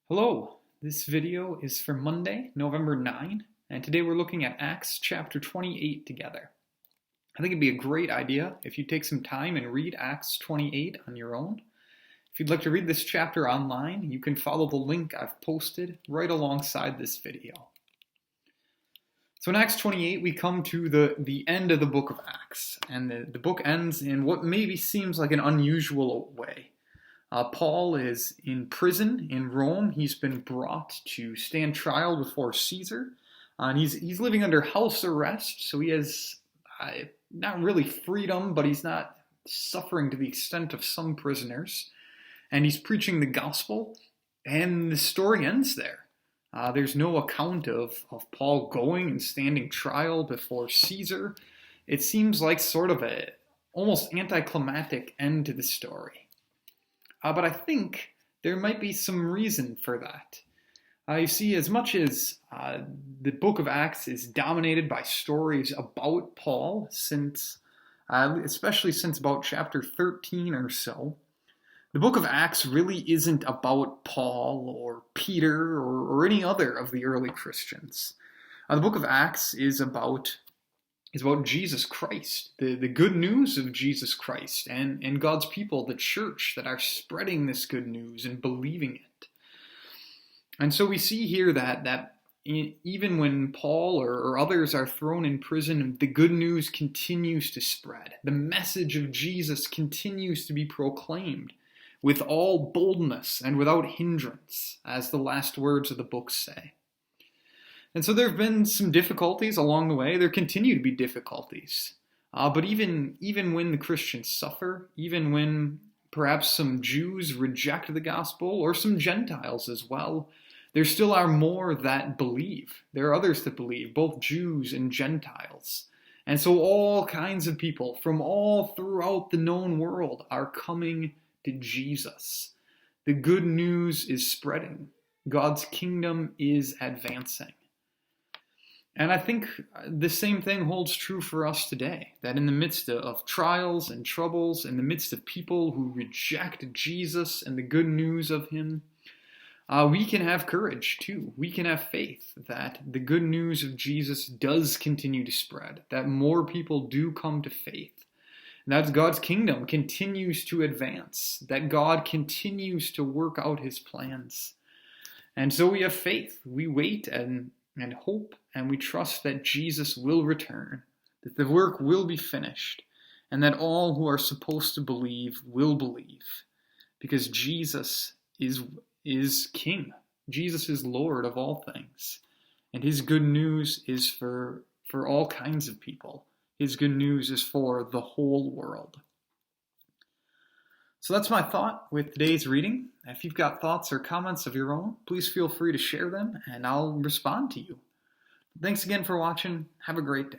Hello, this video is for Monday, November 9, and today we're looking at Acts chapter 28 together. I think it'd be a great idea if you take some time and read Acts 28 on your own. If you'd like to read this chapter online, you can follow the link I've posted right alongside this video. So in Acts 28, we come to the end of the book of Acts, and the book ends in what maybe seems like an unusual way. Paul is in prison in Rome. He's been brought to stand trial before Caesar. And he's living under house arrest, so he has not really freedom, but he's not suffering to the extent of some prisoners. And he's preaching the gospel, and the story ends there. There's no account of Paul going and standing trial before Caesar. It seems like sort of a almost anticlimactic end to the story. But I think there might be some reason for that. You see, as much as the book of Acts is dominated by stories about Paul, especially since about chapter 13 or so, the book of Acts really isn't about Paul or Peter or any other of the early Christians. The book of Acts is about Jesus Christ, the good news of Jesus Christ and God's people, the church, that are spreading this good news and believing it. And so we see here that even when Paul or others are thrown in prison, the good news continues to spread. The message of Jesus continues to be proclaimed with all boldness and without hindrance, as the last words of the book say. And so there have been some difficulties along the way. There continue to be difficulties. But even when the Christians suffer, even when perhaps some Jews reject the gospel, or some Gentiles as well, there still are more that believe. There are others that believe, both Jews and Gentiles. And so all kinds of people from all throughout the known world are coming to Jesus. The good news is spreading. God's kingdom is advancing. And I think the same thing holds true for us today, that in the midst of trials and troubles, in the midst of people who reject Jesus and the good news of him, we can have courage too. We can have faith that the good news of Jesus does continue to spread, that more people do come to faith, that God's kingdom continues to advance, that God continues to work out his plans. And so we have faith. We wait and hope, and we trust that Jesus will return, that the work will be finished, and that all who are supposed to believe will believe, because Jesus is King. Jesus is Lord of all things, and his good news is for all kinds of people. His good news is for the whole world. So that's my thought with today's reading. If you've got thoughts or comments of your own, please feel free to share them, and I'll respond to you. Thanks again for watching. Have a great day.